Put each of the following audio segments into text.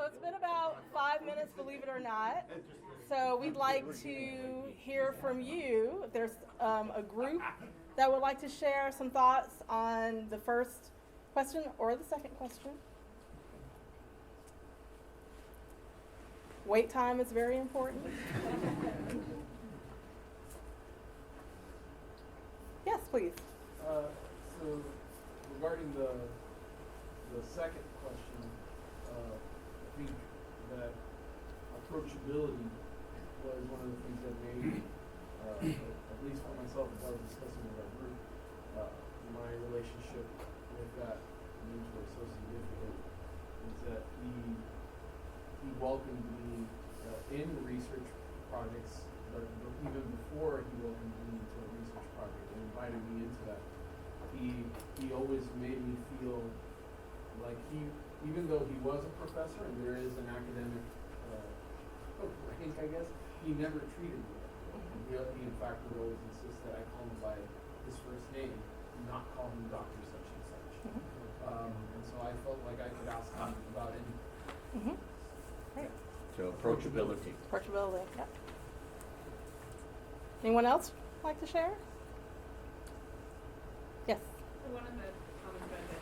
it's been about 5 minutes, believe it or not. So we'd like to hear from you. If there's a group that would like to share some thoughts on the first question or the second question. Wait time is very important. Yes, please. So regarding the second question, I think that approachability was one of the things that made, at least for myself, as I was discussing with our group, my relationship with that mentor so significant is that he welcomed me in research projects, but even before he welcomed me into a research project and invited me into that, he always made me feel like even though he was a professor and there is an academic rank, I guess, he never treated me that way. He in fact would always insist that I call him by his first name, not call him Dr. such and such. And so I felt like I could ask him about anything. Great. So approachability. Approachability, yep. Anyone else like to share? Yes. So one of the comments about that,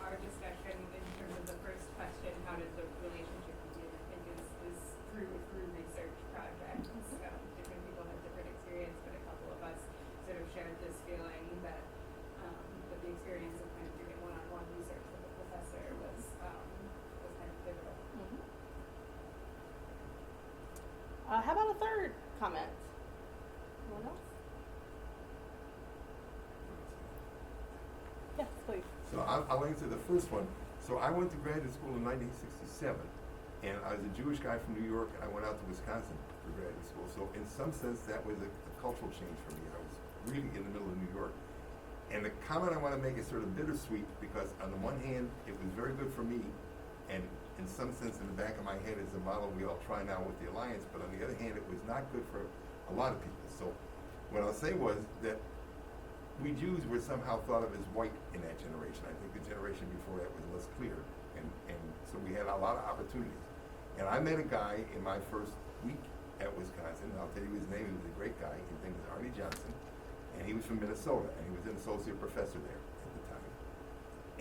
our discussion in terms of the first question, how did the relationship begin, I think is through research projects. Different people have different experience, but a couple of us sort of shared this feeling that that the experience of kind of doing one-on-one research with a professor was kind of pivotal. How about a third comment? Anyone else? Yes, please. So I'll answer the first one. So I went to graduate school in 1967, and I was a Jewish guy from New York, and I went out to Wisconsin for graduate school. So in some sense, that was a cultural change for me. I was really in the middle of New York. And the comment I want to make is sort of bittersweet, because on the one hand, it was very good for me, and in some sense, in the back of my head is a model we all try now with the Alliance, but on the other hand, it was not good for a lot of people. So what I'll say was that we Jews were somehow thought of as white in that generation. I think the generation before that was less clear, and so we had a lot of opportunities. And I met a guy in my first week at Wisconsin, and I'll tell you his name. He was a great guy. His name was Arnie Johnson, and he was from Minnesota, and he was an associate professor there at the time.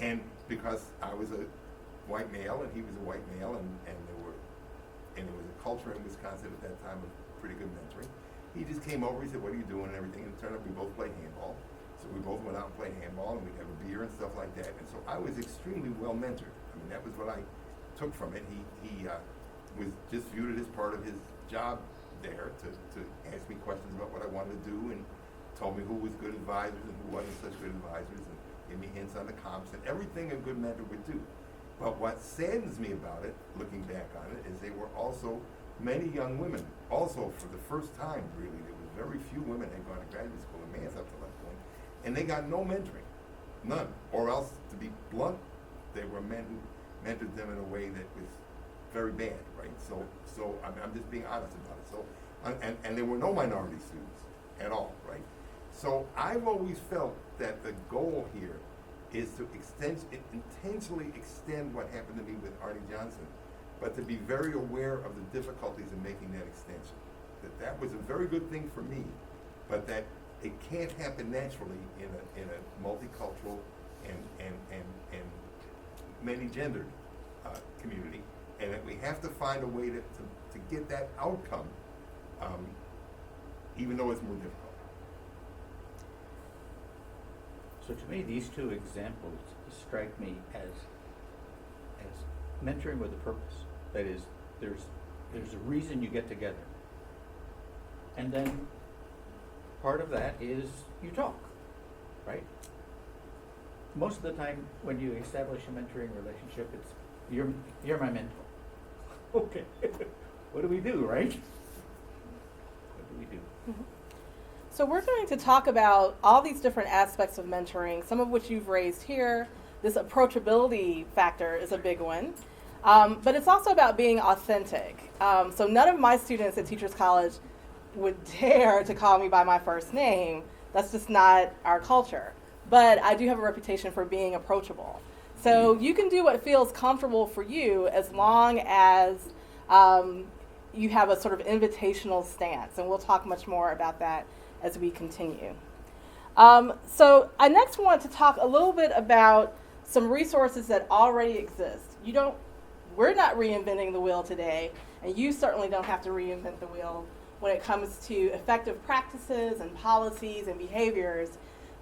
And because I was a white male and he was a white male, and there was a culture in Wisconsin at that time of pretty good mentoring, he just came over. He said, "What are you doing?" and everything. And it turned out we both played handball. So we both went out and played handball, and we'd have a beer and stuff like that. And so I was extremely well mentored. I mean, that was what I took from it. He was just viewed it as part of his job there to ask me questions about what I wanted to do, and told me who was good advisors and who wasn't such good advisors, and gave me hints on the comps and everything a good mentor would do. But what saddens me about it, looking back on it, is they were also many young women. Also, for the first time, really, there was very few women had gone to graduate school in Mass up to that point, and they got no mentoring, none. Or else, to be blunt, they were men who mentored them in a way that was very bad, right? So I'm just being honest about it. So, and there were no minority students at all, right? So I've always felt that the goal here is to intentionally extend what happened to me with Arnie Johnson, but to be very aware of the difficulties in making that extension. That was a very good thing for me, but that it can't happen naturally in a multicultural and many gendered community, and that we have to find a way to get that outcome, even though it's more difficult. So to me, these two examples strike me as mentoring with a purpose. That is, there's a reason you get together. And then part of that is you talk, right? Most of the time when you establish a mentoring relationship, it's you're my mentor. Okay. What do we do, right? What do we do? Mm-hmm. So we're going to talk about all these different aspects of mentoring, some of which you've raised here. This approachability factor is a big one. But it's also about being authentic. So none of my students at Teachers College would dare to call me by my first name. That's just not our culture. But I do have a reputation for being approachable. So you can do what feels comfortable for you as long as you have a sort of invitational stance. And we'll talk much more about that as we continue. So I next want to talk a little bit about some resources that already exist. We're not reinventing the wheel today, and you certainly don't have to reinvent the wheel when it comes to effective practices and policies and behaviors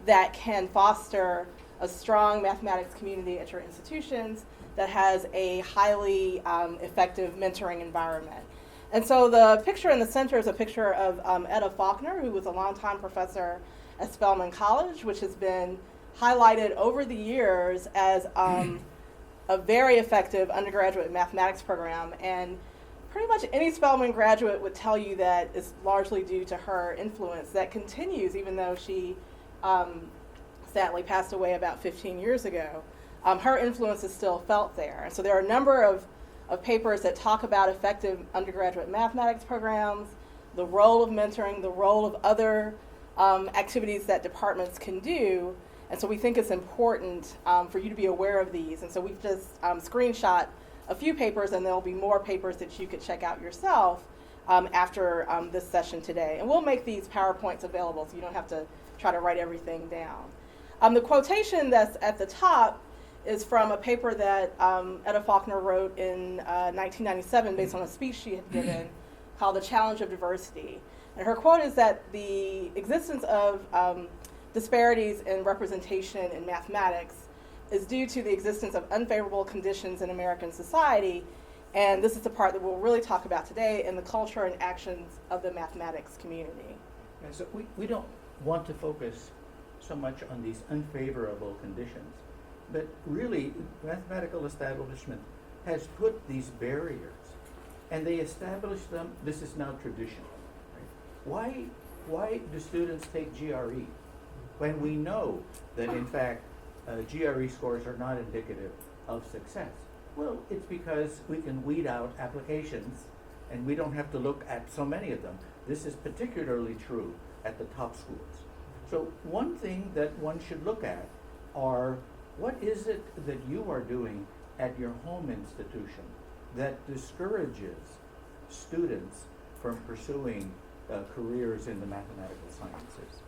that can foster a strong mathematics community at your institutions that has a highly effective mentoring environment. And so the picture in the center is a picture of Etta Faulkner, who was a longtime professor at Spelman College, which has been highlighted over the years as a very effective undergraduate mathematics program. And pretty much any Spelman graduate would tell you that it's largely due to her influence that continues, even though she sadly passed away about 15 years ago. Her influence is still felt there. And so there are a number of papers that talk about effective undergraduate mathematics programs, the role of mentoring, the role of other activities that departments can do. And so we think it's important for you to be aware of these. And so we've just screenshot a few papers, and there'll be more papers that you could check out yourself after this session today. And we'll make these PowerPoints available so you don't have to try to write everything down. The quotation that's at the top is from a paper that Etta Faulkner wrote in 1997 based on a speech she had given called The Challenge of Diversity. And her quote is that the existence of disparities in representation in mathematics is due to the existence of unfavorable conditions in American society, and this is the part that we'll really talk about today in the culture and actions of the mathematics community. And so we don't want to focus so much on these unfavorable conditions, but really mathematical establishment has put these barriers, and they established them. This is now traditional. Right? Why do students take GRE when we know that in fact GRE scores are not indicative of success? Well, it's because we can weed out applications and we don't have to look at so many of them. This is particularly true at the top schools. So one thing that one should look at are what is it that you are doing at your home institution that discourages students from pursuing careers in the mathematical sciences?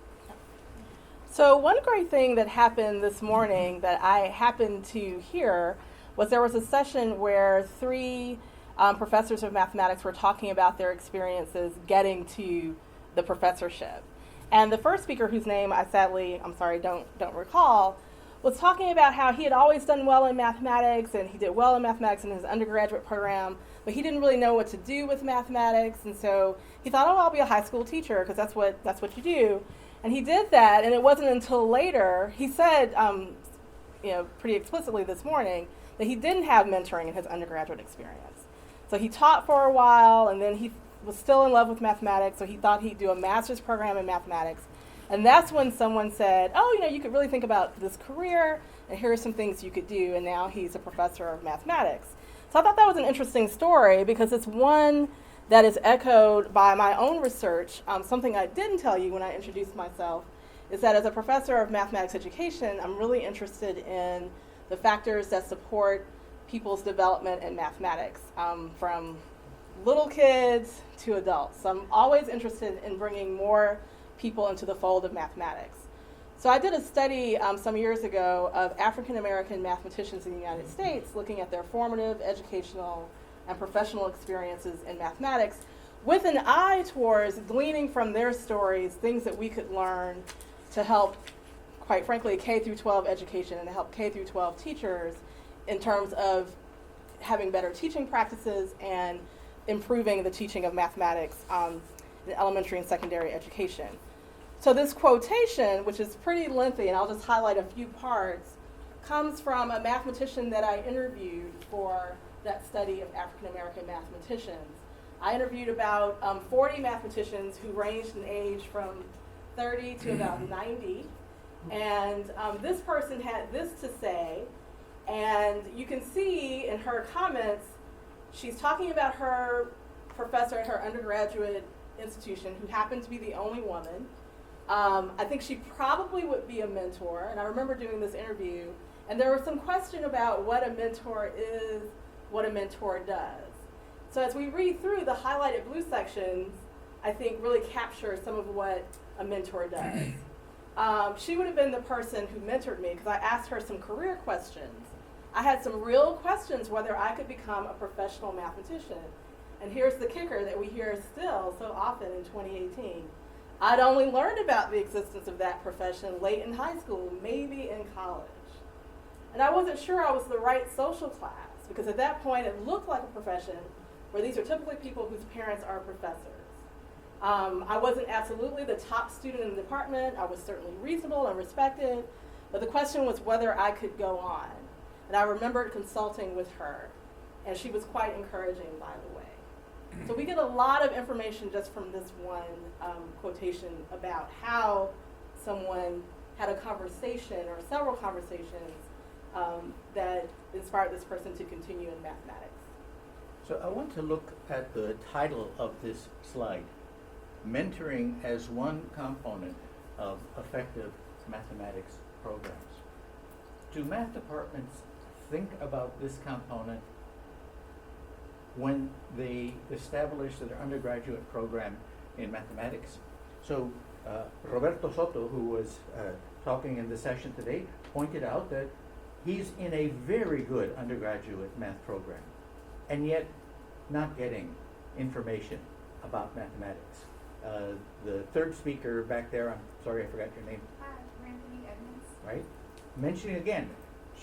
So one great thing that happened this morning that I happened to hear was there was a session where three professors of mathematics were talking about their experiences getting to the professorship. And the first speaker, whose name I'm sorry, don't recall, was talking about how he had always done well in mathematics, and he did well in mathematics in his undergraduate program, but he didn't really know what to do with mathematics, and so he thought, oh, I'll be a high school teacher because that's what you do. And he did that, and it wasn't until later he said, pretty explicitly this morning, that he didn't have mentoring in his undergraduate experience. So he taught for a while, and then he was still in love with mathematics, so he thought he'd do a master's program in mathematics. And that's when someone said, oh, you could really think about this career, and here are some things you could do, and now he's a professor of mathematics. So I thought that was an interesting story because it's one that is echoed by my own research. Something I didn't tell you when I introduced myself is that as a professor of mathematics education, I'm really interested in the factors that support people's development in mathematics, from little kids to adults. So I'm always interested in bringing more people into the fold of mathematics. So I did a study some years ago of African American mathematicians in the United States, looking at their formative, educational, and professional experiences in mathematics with an eye towards gleaning from their stories things that we could learn to help, quite frankly, K through 12 education and to help K through 12 teachers in terms of having better teaching practices and improving the teaching of mathematics in elementary and secondary education. So this quotation, which is pretty lengthy, and I'll just highlight a few parts, comes from a mathematician that I interviewed for that study of African American mathematicians. I interviewed about 40 mathematicians who ranged in age from 30 to about 90. And this person had this to say, and you can see in her comments, she's talking about her professor at her undergraduate institution who happened to be the only woman. I think she probably would be a mentor, and I remember doing this interview, And there was some question about what a mentor is, what a mentor does. So as we read through the highlighted blue sections, I think really capture some of what a mentor does. She would have been the person who mentored me because I asked her some career questions. I had some real questions whether I could become a professional mathematician. And here's the kicker that we hear still so often in 2018. I'd only learned about the existence of that profession late in high school, maybe in college. And I wasn't sure I was the right social class because at that point it looked like a profession where these are typically people whose parents are professors. I wasn't absolutely the top student in the department. I was certainly reasonable and respected, but the question was whether I could go on. And I remembered consulting with her, and she was quite encouraging, by the way. So we get a lot of information just from this one quotation about how someone had a conversation or several conversations that inspired this person to continue in mathematics. So I want to look at the title of this slide, Mentoring as one component of effective mathematics programs. Do math departments think about this component when they establish their undergraduate program in mathematics? So Roberto Soto, who was talking in the session today, pointed out that he's in a very good undergraduate math program, and yet not getting information about mathematics. The third speaker back there, I'm sorry I forgot your name. Anthony Edmonds. Right? Mentioning again,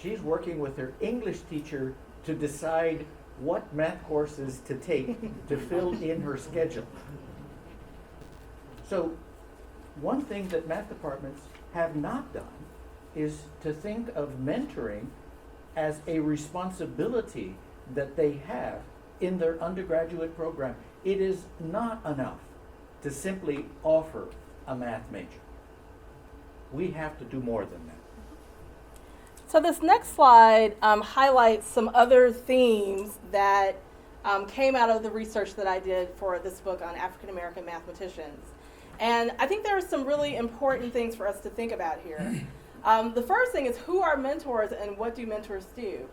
she's working with her English teacher to decide what math courses to take to fill in her schedule. So one thing that math departments have not done is to think of mentoring as a responsibility that they have in their undergraduate program. It is not enough to simply offer a math major. We have to do more than that. So this next slide highlights some other themes that came out of the research that I did for this book on African American mathematicians. And I think there are some really important things for us to think about here. The first thing is, who are mentors and what do mentors do?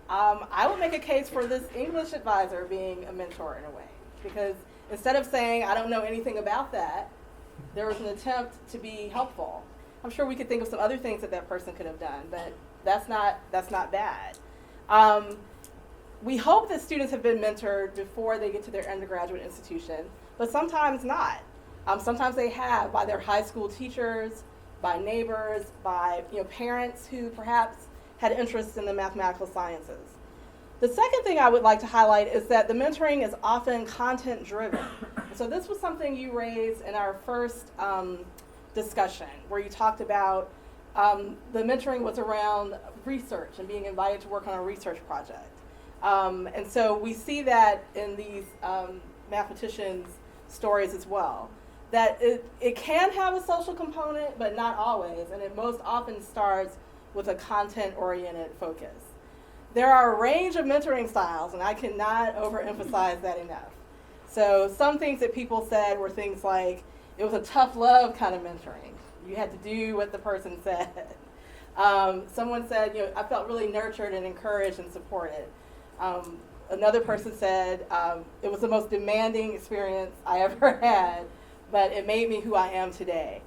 I would make a case for this English advisor being a mentor in a way, because instead of saying, I don't know anything about that, there was an attempt to be helpful. I'm sure we could think of some other things that that person could have done, but that's not bad. We hope that students have been mentored before they get to their undergraduate institution, but sometimes not. Sometimes they have by their high school teachers, by neighbors, by parents who perhaps had interest in the mathematical sciences. The second thing I would like to highlight is that the mentoring is often content driven. So this was something you raised in our first discussion, where you talked about the mentoring was around research and being invited to work on a research project. And so we see that in these mathematicians' stories as well, that it can have a social component, but not always, and it most often starts with a content-oriented focus. There are a range of mentoring styles, and I cannot overemphasize that enough. So some things that people said were things like, it was a tough love kind of mentoring. You had to do what the person said. Someone said, I felt really nurtured and encouraged and supported. Another person said, it was the most demanding experience I ever had, but it made me who I am today.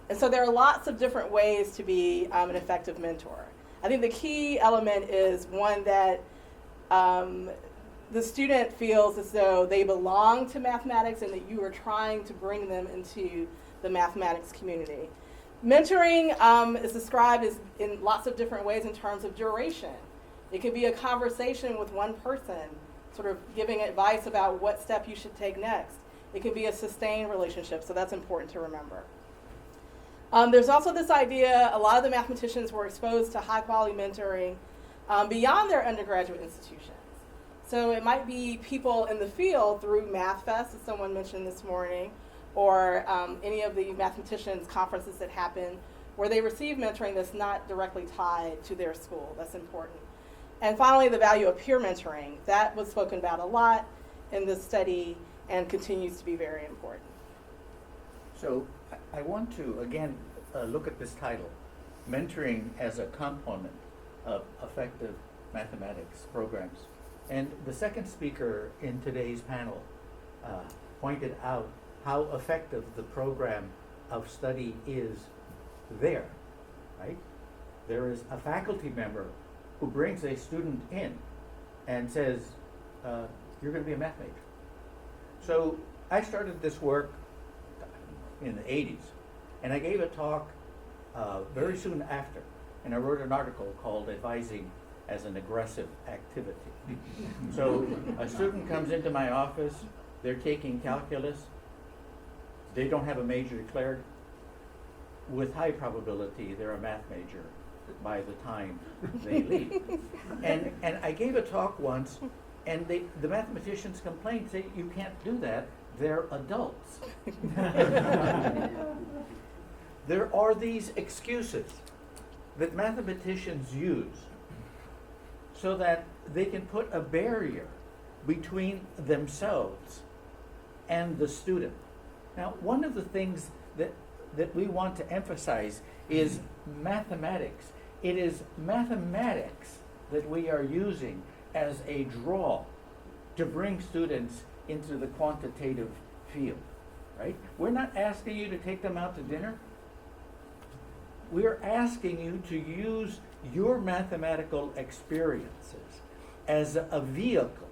And so there are lots of different ways to be an effective mentor. I think the key element is one that the student feels as though they belong to mathematics and that you are trying to bring them into the mathematics community. Mentoring is described as in lots of different ways in terms of duration. It can be a conversation with one person, sort of giving advice about what step you should take next. It can be a sustained relationship, so that's important to remember. There's also this idea, a lot of the mathematicians were exposed to high quality mentoring beyond their undergraduate institutions. So it might be people in the field through Math Fest, as someone mentioned this morning, or any of the mathematicians conferences that happen where they receive mentoring that's not directly tied to their school. That's important. And finally, the value of peer mentoring. That was spoken about a lot in this study and continues to be very important. So I want to, again, look at this title, Mentoring as a Component of effective mathematics programs. And the second speaker in today's panel pointed out how effective the program of study is there, right? There is a faculty member who brings a student in and says, you're going to be a math major. So I started this work in the 80s, and I gave a talk very soon after, and I wrote an article called Advising as an Aggressive Activity. So a student comes into my office, they're taking calculus, they don't have a major declared. With high probability, they're a math major by the time they leave. And I gave a talk once, and the mathematicians complained, say, you can't do that, they're adults. There are these excuses that mathematicians use so that they can put a barrier between themselves and the student. Now, one of the things that we want to emphasize is mathematics. It is mathematics that we are using as a draw to bring students into the quantitative field, right? We're not asking you to take them out to dinner. We're asking you to use your mathematical experiences as a vehicle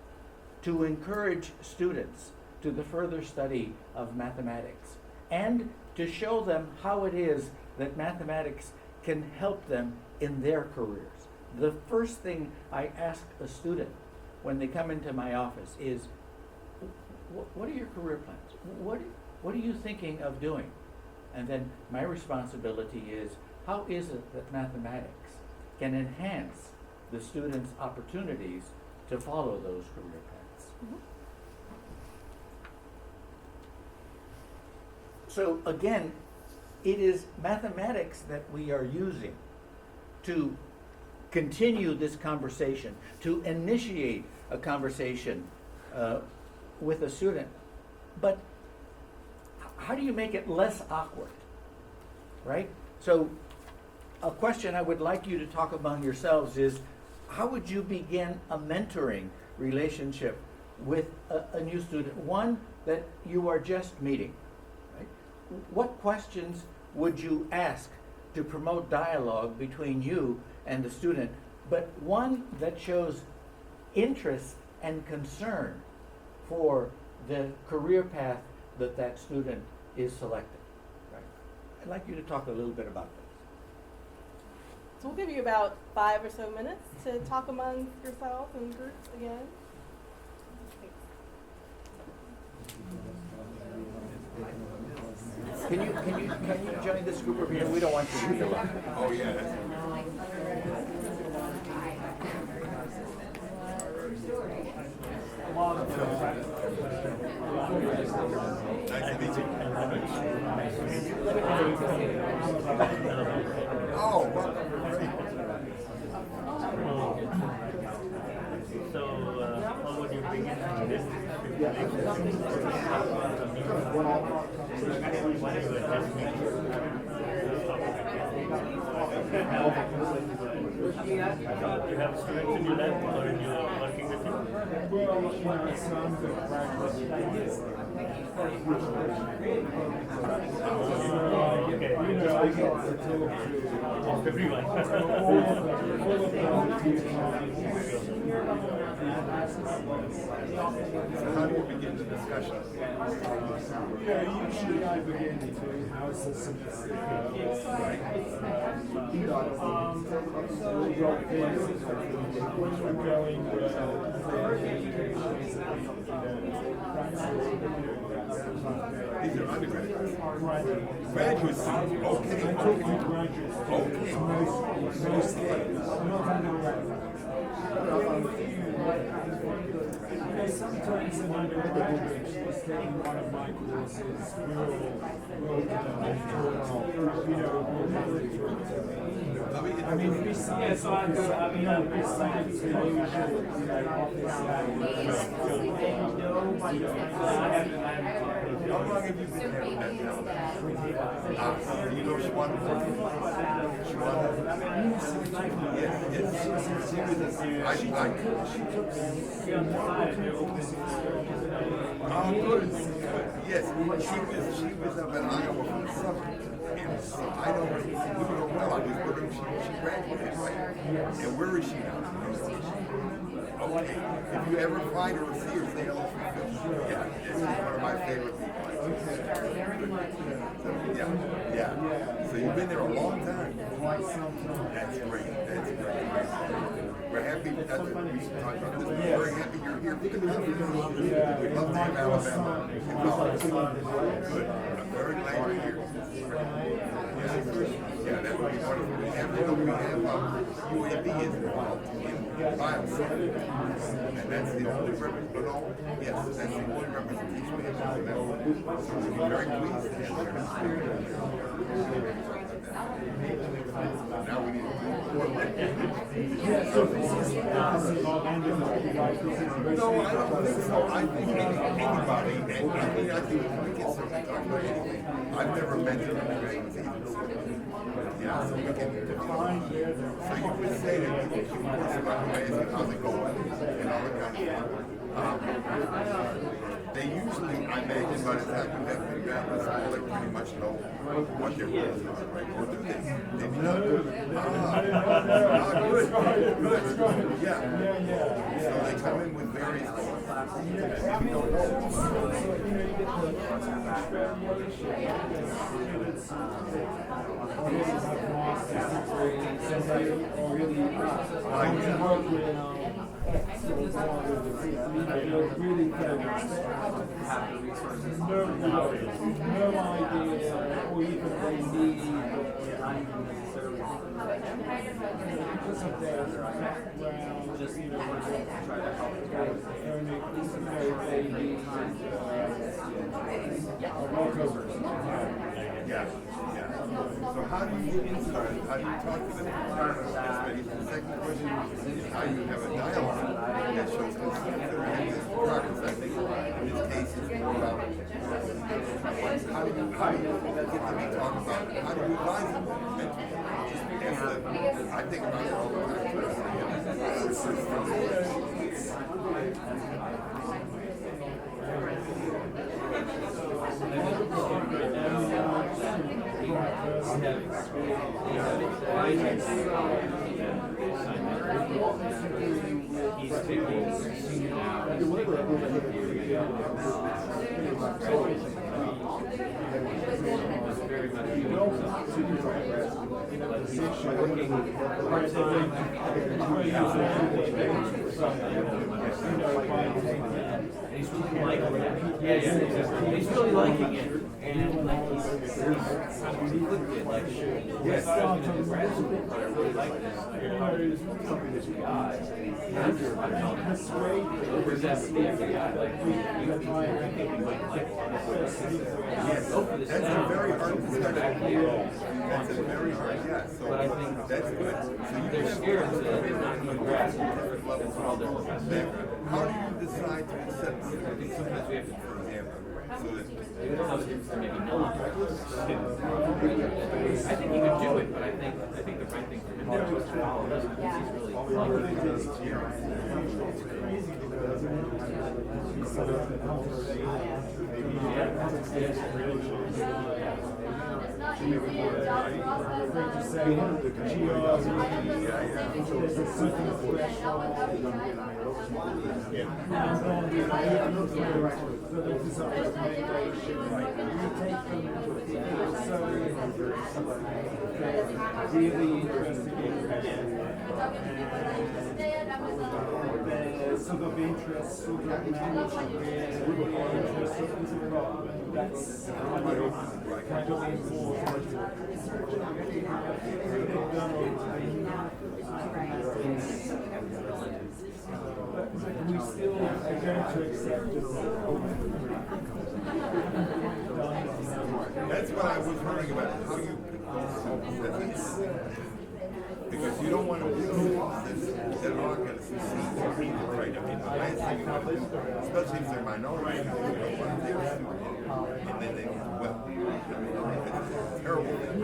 to encourage students to the further study of mathematics and to show them how it is that mathematics can help them in their careers. The first thing I ask a student when they come into my office is, what are your career plans? What are you thinking of doing? And then my responsibility is, how is it that mathematics can enhance the student's opportunities to follow those career paths? Mhm. So again, it is mathematics that we are using to continue this conversation, to initiate a conversation with a student. But how do you make it less awkward, right? So a question I would like you to talk among yourselves is, how would you begin a mentoring relationship with a new student, one that you are just meeting, right? What questions would you ask to promote dialogue between you and the student, but one that shows interest and concern for the career path that that student is selecting, right? I'd like you to talk a little bit about this. So we'll give you about 5 or so minutes to talk among yourselves and groups again. Can you join this group over here? We don't want you to be alone. Oh, yeah, that's nice to meet you. Oh, well, great. So, how would you begin this? You have students in your lab or in your working with you? Of everyone. So how do you begin the discussion? Yeah, usually I begin to how's the semester going? What's going These are undergraduates. Graduate. Graduate students, okay. I'm talking to graduates. Okay. Mostly. Not undergraduate. Sometimes an undergraduate is taking one of my courses, I mean, besides the usual office hours, How long have you been having that now? Do you know Shawana? Shawana? Yes, yes. Oh, good. Yes, she was up in Iowa for the summer. And so I know her, we know well. I was with her, she graduated, right? And where is she now? Okay. If you ever find her or see her, say hello to me. Yeah, she's one of my favorite people. So, yeah. So you've been there a long time. That's great. That's great. We're happy. That's what we should talk about this. We're very happy you're here. We'd love to have Alabama. Good. I'm very glad you're here. Yeah, that would be wonderful. We have UAB is involved in bioscience. And that's the only representation. Yes, that's the only representation we have on that. So we'd be very pleased to have now we need to do more. No, I don't think so. I think anybody, and I think we can certainly talk about anything. I've never mentioned undergraduates either. Yeah, so we can define. So you would say that you of course about asking how's it going and all that kind of stuff. They usually, I imagine, by the time you have been back in school, they pretty much know what their goals are, right? Or do they? Maybe not. Good. Yeah. So they come in with various goals. Maybe don't Yeah. So how do you get into it? How do you talk to them? The second question is how you have a dialogue that shows consistency progress. I think in this case it's more about how do you get them to talk about how do you advise them? I think about it all the He's really liking it. He's really liking it. And like he's liquid, like yes, I really like this. Something that you got. Where's that for the FBI? Like you might like go for this. That's a very hard discussion. That's a very hard, yeah. So, but I think that's good. So they're scared to not even grasp it. That's all they're looking. How do you decide to accept it? I think sometimes we have to, For example, so that maybe no. I think he could do it, but I think the right thing for him to do is follow this because he's really liking sort of interest, sort of management, interest of the department. That's kind of important. But we still are going to accept it. that's what I was wondering about. How you Because you don't want to do this, they're all going to succeed. Right? I mean, the last thing you want to do, especially if they're minorities, you don't want to take a student in, and then they don't do well. I mean, it's a terrible thing.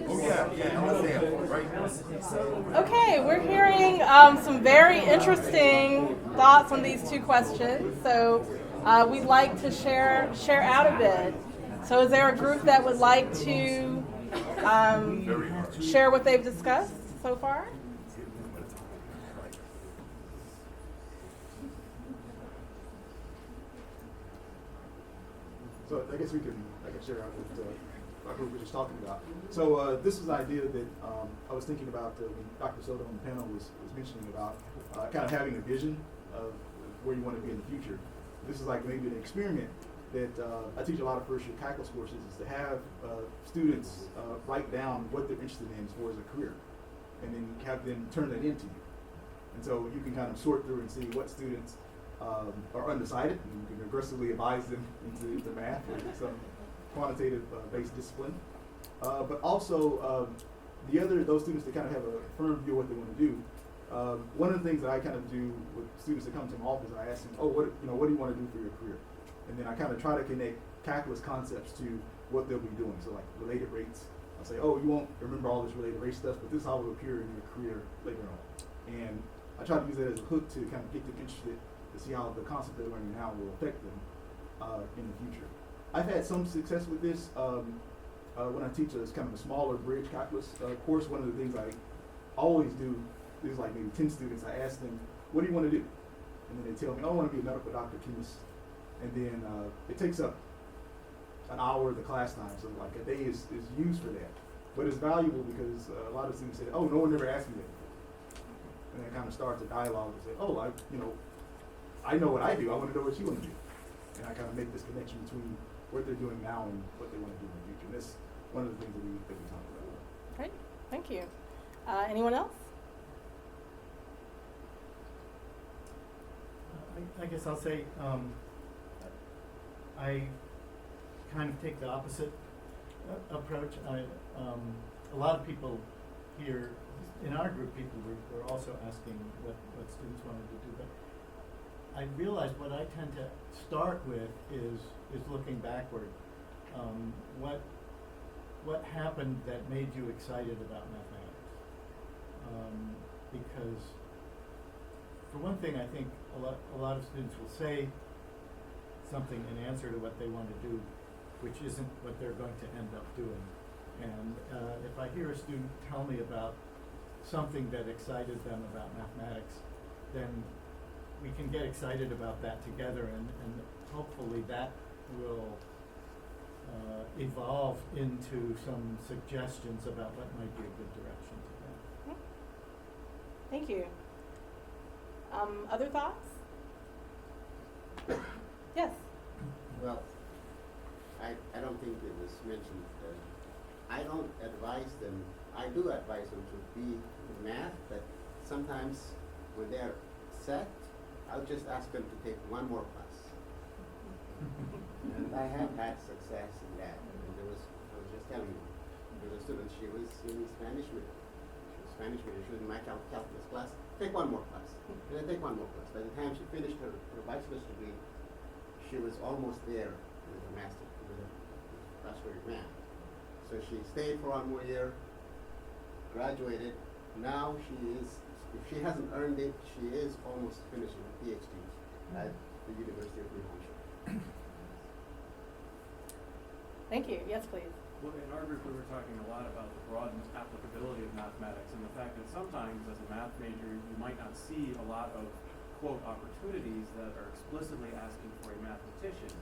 Oh yeah, yeah, I understand, right? Okay, we're hearing some very interesting thoughts on these two questions. So we'd like to share out a bit. So is there a group that would like to share what they've discussed so far? So I guess I can share out what our group was just talking about. So this is an idea that I was thinking about when Dr. Soto on the panel was mentioning about kind of having a vision of where you want to be in the future. This is like maybe an experiment that I teach a lot of first-year calculus courses, is to have students write down what they're interested in as far as a career, and then have them turn that into you. And so you can kind of sort through and see what students are undecided, and you can aggressively advise them into math or some quantitative based discipline. But also those students that kind of have a firm view of what they want to do. One of the things that I kind of do with students that come to my office, I ask them, what do you want to do for your career? And then I kind of try to connect calculus concepts to what they'll be doing. So like related rates, I'll say, you won't remember all this related rate stuff, but this is how it will appear in your career later on. And I try to use that as a hook to kind of get them interested to see how the concept they're learning now will affect them in the future. I've had some success with this when I teach kind of a smaller bridge calculus course. One of the things I always do is like maybe 10 students, I ask them, what do you want to do? And then they tell me, I want to be a medical doctor, chemist. And then it takes up an hour of the class time, so like a day is used for that. But it's valuable because a lot of students say, no one ever asked me that. And that kind of starts a dialogue and say, I know what I do, I want to know what you want to do. And I kind of make this connection between what they're doing now and what they want to do in the future. And that's one of the things that we talk about. Great, thank you. Anyone else? I guess I'll say I kind of take the opposite approach. A lot of people here in our group, people were also asking what students wanted to do, but I realized what I tend to start with is looking backward. What happened that made you excited about mathematics? Because for one thing, I think a lot of students will say something in answer to what they want to do, which isn't what they're going to end up doing. And if I hear a student tell me about something that excited them about mathematics, then we can get excited about that together, and hopefully that will evolve into some suggestions about what might be a good direction to go. Thank you. Other thoughts? Yes. Well, I don't think it was mentioned. I don't advise them. I do advise them to be in math, but sometimes when they're set, I'll just ask them to take one more class. And I have had success in that. And I was just telling you, there was a student, she was in Spanish medium. She was in my calculus class. Take one more class. And then take one more class. By the time she finished her bachelor's degree, she was almost there with a bachelor in math. So she stayed for 1 more year, graduated. Now she is, if she hasn't earned it, she is almost finishing a PhD at the University of New Hampshire. Thank you. Yes, please. Well, in our group, we were talking a lot about the broad applicability of mathematics and the fact that sometimes as a math major, you might not see a lot of, quote, opportunities that are explicitly asking for a mathematician,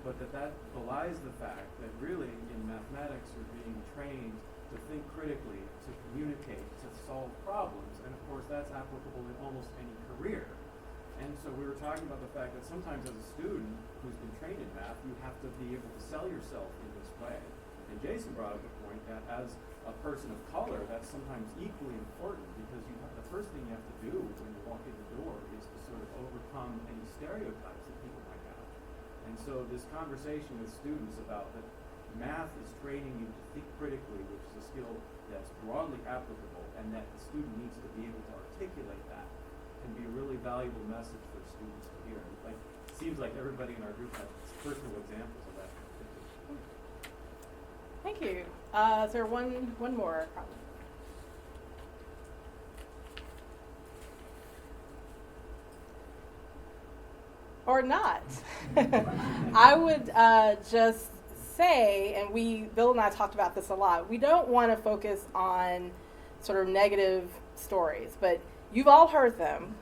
but that belies the fact that really in mathematics you're being trained to think critically, to communicate, to solve problems, and of course that's applicable in almost any career. And so we were talking about the fact that sometimes as a student who's been trained in math, you have to be able to sell yourself in this way. And Jason brought up the point that as a person of color, that's sometimes equally important, because the first thing you have to do when you walk in the door is to sort of overcome any stereotypes that people might have. And so this conversation with students about that math is training you to think critically, which is a skill that's broadly applicable, and that the student needs to be able to articulate that, can be a really valuable message for students to hear. Like, it seems like everybody in our group has personal examples of that. Thank you. Is there one more problem? Or not? I would just say, and Bill and I talked about this a lot, we don't want to focus on sort of negative stories, but you've all heard them,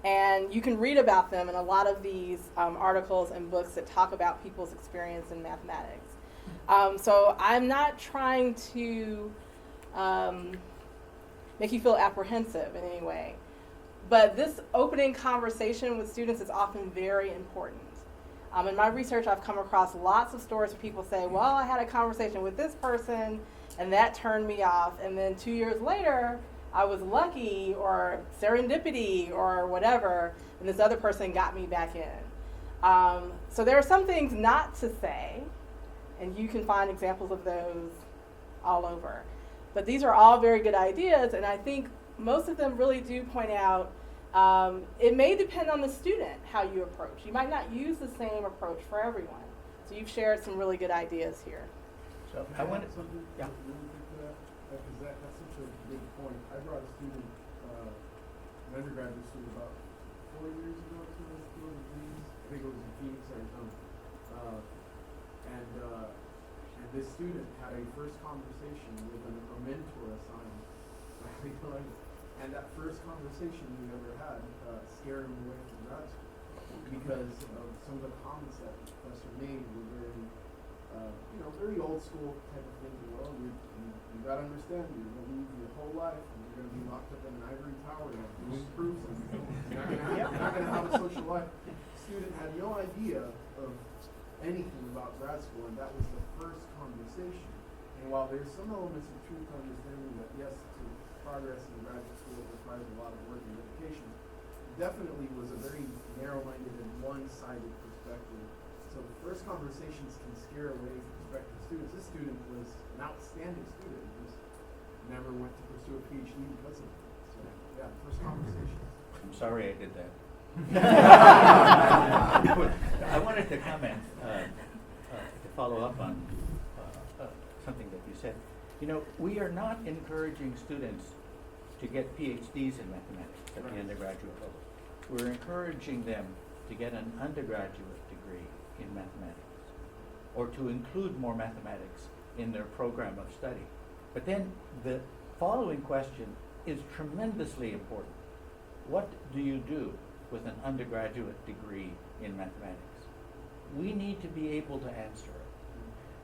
and you can read about them in a lot of these articles and books that talk about people's experience in mathematics. So I'm not trying to make you feel apprehensive in any way, but this opening conversation with students is often very important. In my research, I've come across lots of stories where people say, well, I had a conversation with this person, and that turned me off, and then 2 years later, I was lucky, or serendipity, or whatever, and this other person got me back in. So there are some things not to say, and you can find examples of those all over. But these are all very good ideas, and I think most of them really do point out it may depend on the student how you approach. You might not use the same approach for everyone. So you've shared some really good ideas here. So Can I wanted, add something yeah. really quick to that? Because that's such a big point. I brought a student, an undergraduate student about 4 years ago to the School of Dreams. I think it was in Phoenix, Arizona. And this student had a first conversation with a mentor assigned. And that first conversation we ever had scared him away from grad school because of some of the comments that the professor made were very, very old school type of thing. Well, you got to understand, you're going to live your whole life and you're going to be locked up in an ivory tower and doing proofs and you're not going to have a social life. The student had no idea of anything about grad school, and that was the first conversation. And while there's some elements of truth to understanding that, yes, to progress in graduate school requires a lot of work and dedication, definitely was a very narrow-minded and one-sided perspective. So first conversations can scare away prospective students. This student was an outstanding student, just never went to pursue a PhD because of it. So yeah, first conversations. I'm sorry I did that. I wanted to comment, to follow up on something that you said. You know, we are not encouraging students to get PhDs in mathematics at the undergraduate level. We're encouraging them to get an undergraduate degree in mathematics, or to include more mathematics in their program of study. But then the following question is tremendously important. What do you do with an undergraduate degree in mathematics? We need to be able to answer it.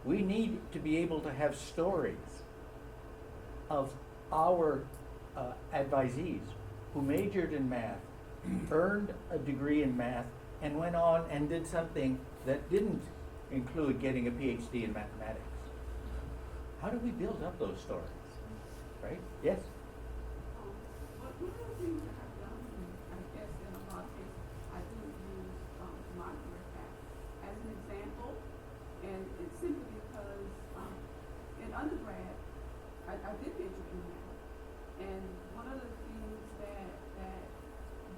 We need to be able to have stories of our advisees who majored in math, earned a degree in math, and went on and did something that didn't include getting a PhD in mathematics. How do we build up those stories? Right? Yes? One of the things that I've done, I guess in a lot of cases, I do use my career path as an example, and it's simply because in undergrad, I did major in math, and one of the things that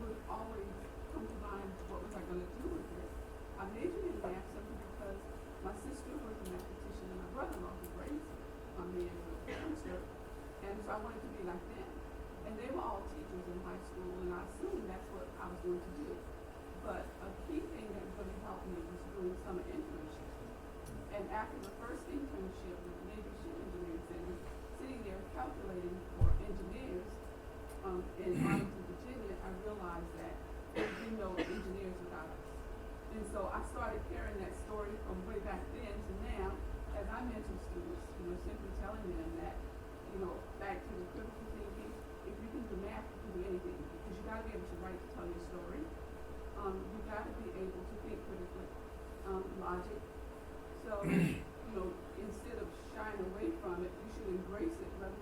would always come to mind, what was I going to do with it? I majored in math simply because my sister was a mathematician and my brother-in-law who raised me as a youngster, and so I wanted to be like them. And they were all teachers in high school, and I assumed that's what I was going to do. But a key thing that really helped me was doing summer internships. And after the first internship with the Navy Ship Engineering Center, sitting there calculating for engineers in Arlington, Virginia, I realized that there would be no engineers without us. And so I started carrying that story from way back then to now, as I mentor students, simply telling them that, back to the critical thinking, if you can do math, you can do anything, because you got to be able to write to tell your story. You got to be able to think critically, logic. So, instead of shying away from it, you should embrace it rather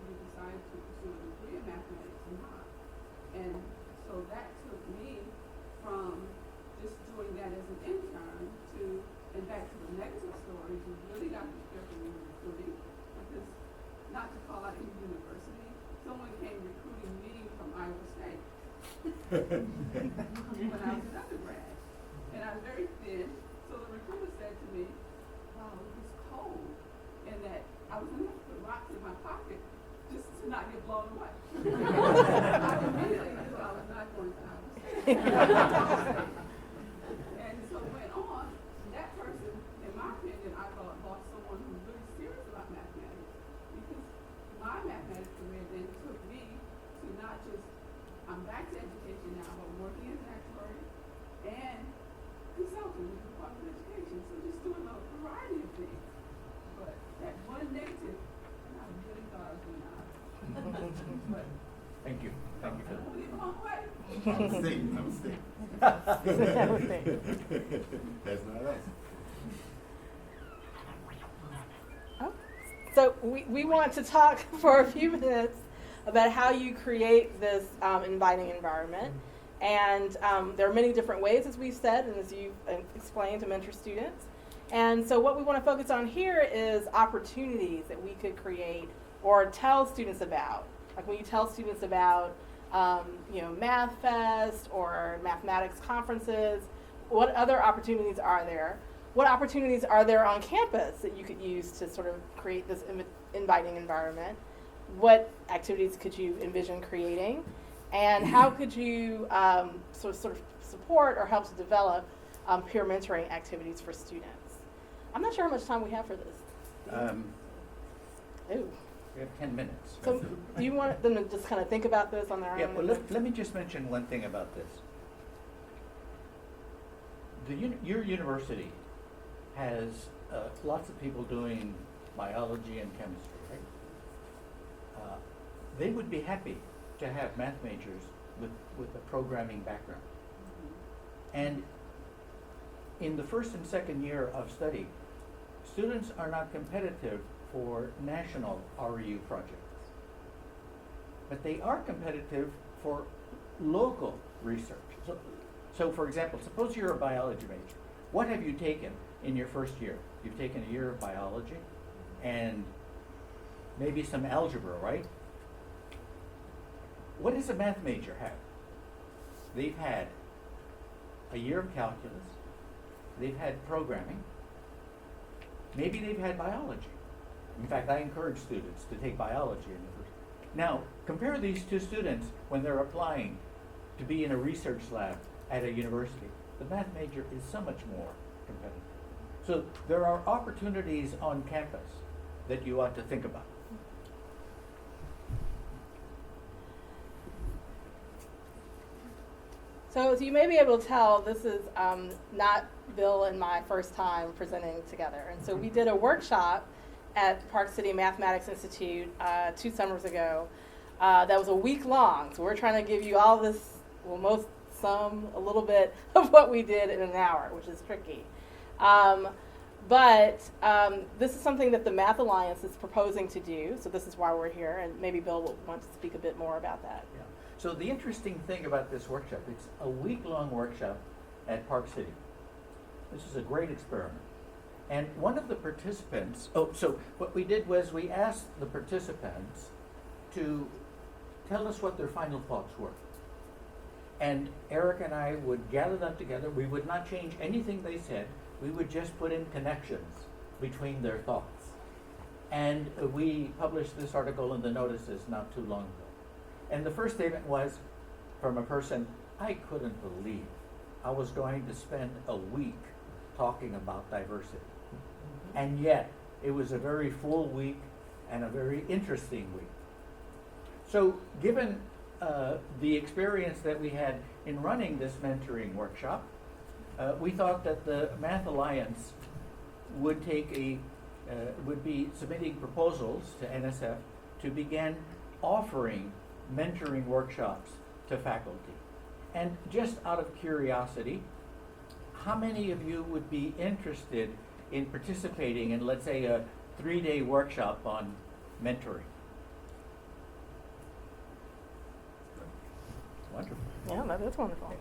when I was an undergrad. And I was very thin, so the recruiter said to me, wow, it was cold, and that I was going to have to put rocks in my pocket just to not get blown away. I immediately knew I was not going to understand. And so went on, that person, in my opinion, I thought lost someone who was really serious about mathematics, because my mathematics career then took me to not just, I'm back to education now, but working as an actuary and consulting with the Department of Education, so just doing a variety of things. But that one negative, and I really thought I was doing out. But Thank you. Thank you for that. I went the wrong way. That's not us. Oh. So we want to talk for a few minutes about how you create this inviting environment. And there are many different ways, as we've said, and as you've explained, to mentor students. And so what we want to focus on here is opportunities that we could create or tell students about. Like when you tell students about, Math Fest or mathematics conferences, what other opportunities are there? What opportunities are there on campus that you could use to sort of create this inviting environment? What activities could you envision creating? And how could you sort of support or help to develop peer mentoring activities for students? I'm not sure how much time we have for this. Ooh. We have 10 minutes. So do you want them to just kind of think about this on their Yeah, own? well, let me just mention one thing about this. Your university has lots of people doing biology and chemistry, right? They would be happy to have math majors with a programming background. And in the first and second year of study, students are not competitive for national REU projects, but they are competitive for local research. So for example, suppose you're a biology major. What have you taken in your first year? You've taken a year of biology and maybe some algebra, right? What does a math major have? They've had a year of calculus, they've had programming, maybe they've had biology. In fact, I encourage students to take biology in the first. Now, compare these two students when they're applying to be in a research lab at a university. The math major is so much more competitive. So there are opportunities on campus that you ought to think about. So as you may be able to tell, this is not Bill and my first time presenting together. And so we did a workshop at Park City Mathematics Institute 2 summers ago that was a week long. So we're trying to give you all this, well, a little bit of what we did in an hour, which is tricky. But this is something that the Math Alliance is proposing to do. So this is why we're here. And maybe Bill will want to speak a bit more about that. Yeah. So the interesting thing about this workshop, it's a week-long workshop at Park City. This is a great experiment. And one of the participants, so what we did was we asked the participants to tell us what their final thoughts were. And Eric and I would gather them together. We would not change anything they said. We would just put in connections between their thoughts. And we published this article in the notices not too long ago. And the first statement was from a person, I couldn't believe I was going to spend a week talking about diversity. And yet, it was a very full week and a very interesting week. So given the experience that we had in running this mentoring workshop, we thought that the Math Alliance would would be submitting proposals to NSF to begin offering mentoring workshops to faculty. And just out of curiosity, how many of you would be interested in participating in, let's say, a 3-day workshop on mentoring? Wonderful. Yeah, that is wonderful.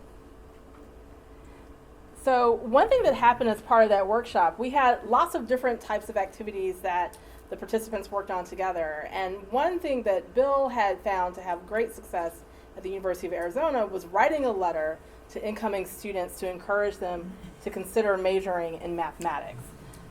So one thing that happened as part of that workshop, we had lots of different types of activities that the participants worked on together. And one thing that Bill had found to have great success at the University of Arizona was writing a letter to incoming students to encourage them to consider majoring in mathematics.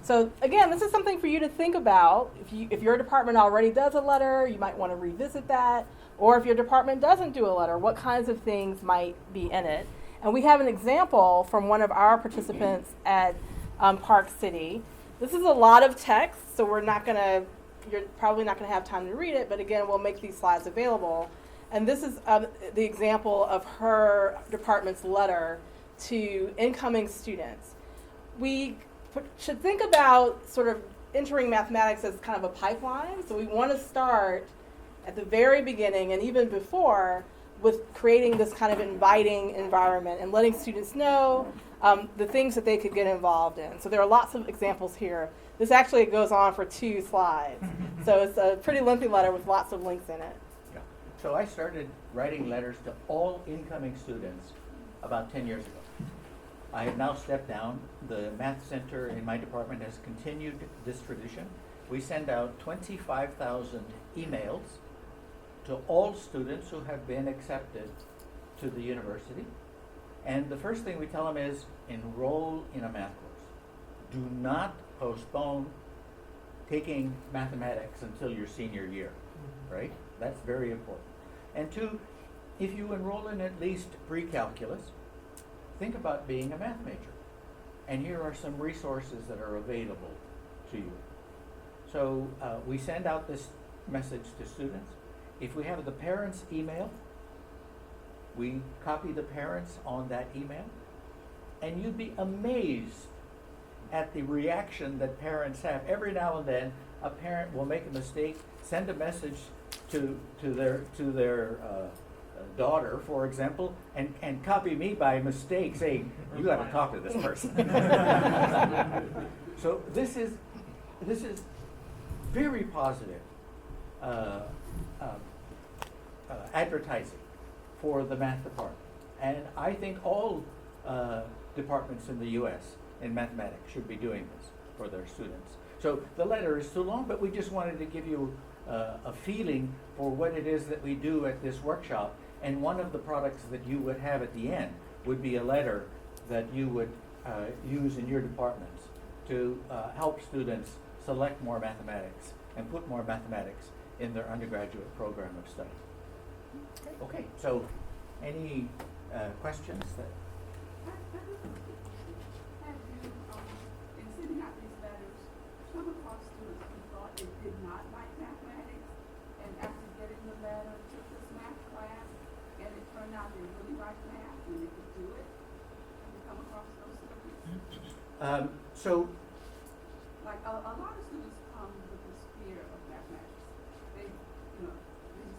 So again, this is something for you to think about. If your department already does a letter, you might want to revisit that. Or if your department doesn't do a letter, what kinds of things might be in it? And we have an example from one of our participants at Park City. This is a lot of text, so you're probably not going to have time to read it, but again, we'll make these slides available. And this is the example of her department's letter to incoming students. We should think about sort of entering mathematics as kind of a pipeline. So we want to start at the very beginning and even before with creating this kind of inviting environment and letting students know the things that they could get involved in. So there are lots of examples here. This actually goes on for 2 slides. So it's a pretty lengthy letter with lots of links in it. Yeah. So I started writing letters to all incoming students about 10 years ago. I have now stepped down. The Math Center in my department has continued this tradition. We send out 25,000 emails to all students who have been accepted to the university. And the first thing we tell them is enroll in a math course. Do not postpone taking mathematics until your senior year, right? That's very important. And 2, if you enroll in at least pre-calculus, think about being a math major. And here are some resources that are available to you. So we send out this message to students. If we have the parents' email, we copy the parents on that email. And you'd be amazed at the reaction that parents have. Every now and then, a parent will make a mistake, send a message to their daughter, for example, and copy me by mistake, saying, "You got to talk to this person." So this is very positive advertising for the math department, and I think all departments in the U.S. in mathematics should be doing this for their students. So the letter is too long, but we just wanted to give you a feeling for what it is that we do at this workshop. And one of the products that you would have at the end would be a letter that you would use in your departments to help students select more mathematics and put more mathematics in their undergraduate program of study. Okay, so any questions? Have you, in sending out these letters, come across students who thought they did not like mathematics, and after getting the letter, took this math class, and it turned out they really liked math and they could do it? Have you come across those students? So Like a lot of students come with this fear of mathematics. They just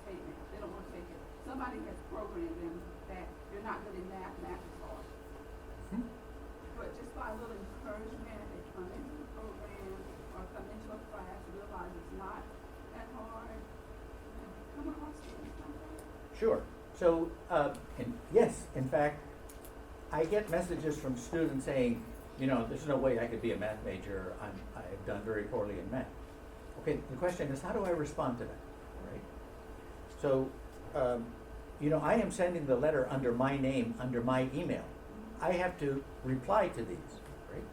hate math. They don't want to take it. Somebody has programmed them that you're not good at math, math is hard. But just by a little encouragement, they come into the program or come into a class and realize it's not that hard. Come across students like that. sure. So yes, in fact, I get messages from students saying, there's no way I could be a math major. I've done very poorly in math. Okay, the question is, how do I respond to that? Right? So, I am sending the letter under my name, under my email. I have to reply to these, right?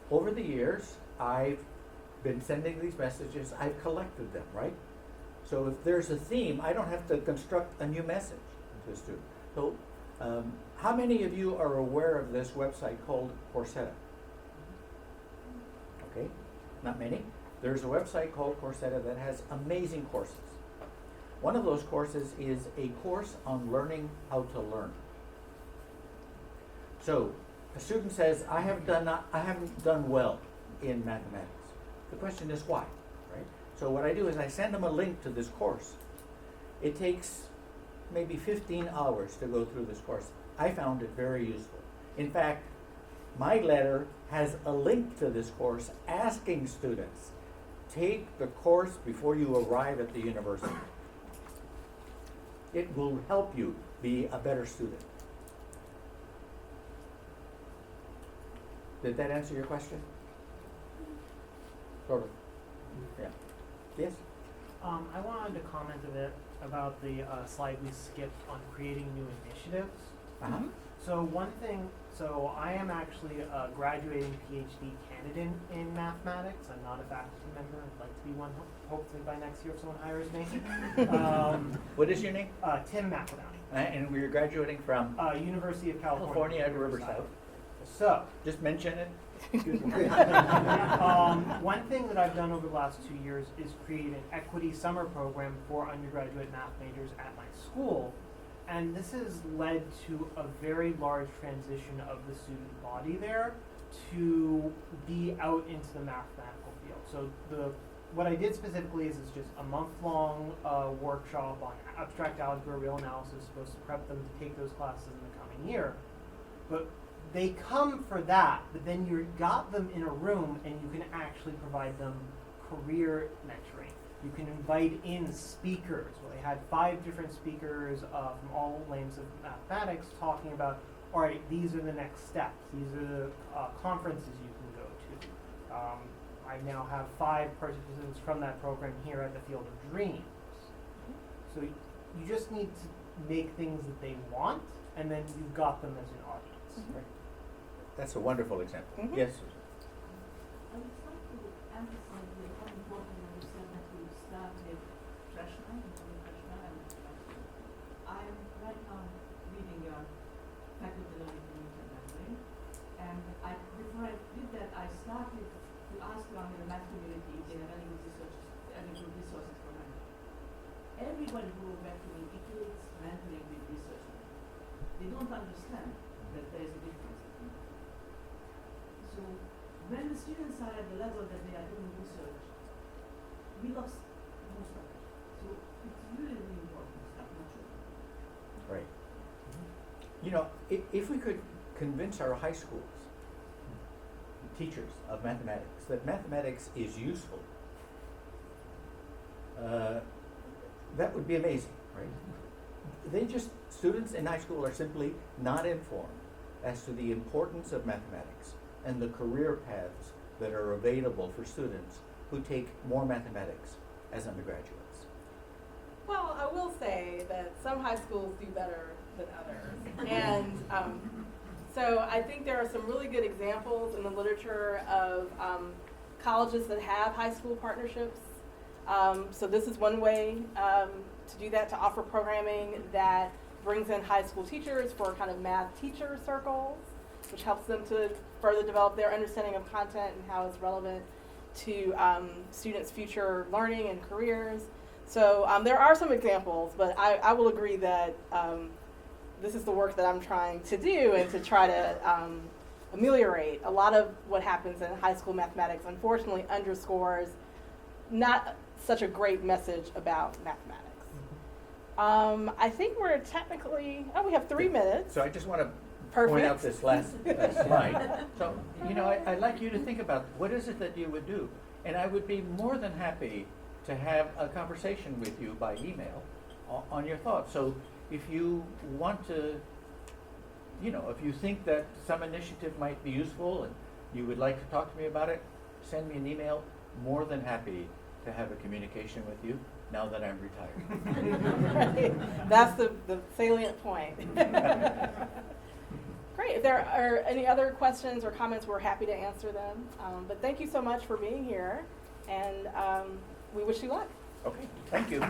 Over the years, I've been sending these messages. I've collected them, right? So if there's a theme, I don't have to construct a new message to a student. So, how many of you are aware of this website called Coursera? Okay, not many. There's a website called Coursera that has amazing courses. One of those courses is a course on learning how to learn. So, a student says, I haven't done well in mathematics. The question is why, right? So what I do is I send them a link to this course. It takes maybe 15 hours to go through this course. I found it very useful. In fact, my letter has a link to this course asking students, take the course before you arrive at the university. It will help you be a better student. Did that answer your question? Sort of. Yeah. Yes? I wanted to comment a bit about the slide we skipped on creating new initiatives. Uh-huh. So one thing, so I am actually a graduating PhD candidate in mathematics. I'm not a faculty member. I'd like to be one, hopefully by next year if someone hires me. What is your name? Tim McEldowney. And we're graduating from? University of California at Riverside. So, just mention it. Excuse me. One thing that I've done over the last 2 years is create an equity summer program for undergraduate math majors at my school. And this has led to a very large transition of the student body there to be out into the mathematical field. So what I did specifically is just a month-long workshop on abstract algebra, real analysis, supposed to prep them to take those classes in the coming year. But they come for that, but then you've got them in a room and you can actually provide them career mentoring. You can invite in speakers. Well, they had 5 different speakers from all lanes of mathematics talking about, all right, these are the next steps. These are the conferences you can go to. I now have 5 participants from that program here at the Field of Dreams. So you just need to make things that they want, and then you've got them as an audience. Right. That's a wonderful example. Mm-hmm. Yes. I would like to emphasize how important you said that you start with freshmen, including freshmen and freshmen. I am right now reading your faculty learning community memory, and before I did that, I started to ask around in the math community if they have any good resources for mentoring. Everybody who wrote back to me equates mentoring with research. They don't understand that there is a difference. So when the students are at the level that they are doing research, we lost most of it. So it's really, really important to start nurturing. Right. You know, if we could convince our high schools, teachers of mathematics, that mathematics is useful, that would be amazing, right? Students in high school are simply not informed as to the importance of mathematics and the career paths that are available for students who take more mathematics as undergraduates. Well, I will say that some high schools do better than others. And so I think there are some really good examples in the literature of colleges that have high school partnerships. So this is one way to do that, to offer programming that brings in high school teachers for kind of math teacher circles, which helps them to further develop their understanding of content and how it's relevant to students' future learning and careers. So there are some examples, but I will agree that this is the work that I'm trying to do and to try to ameliorate. A lot of what happens in high school mathematics, unfortunately, underscores not such a great message about mathematics. I think we're technically, we have 3 minutes. So I just want to Perfect. point out this last slide. So, I'd like you to think about what is it that you would do. And I would be more than happy to have a conversation with you by email on your thoughts. So if you want to, if you think that some initiative might be useful and you would like to talk to me about it, send me an email. More than happy to have a communication with you now that I'm retired. Right. That's the salient point. Great. If there are any other questions or comments, we're happy to answer them. But thank you so much for being here, and we wish you luck. Okay. Thank you.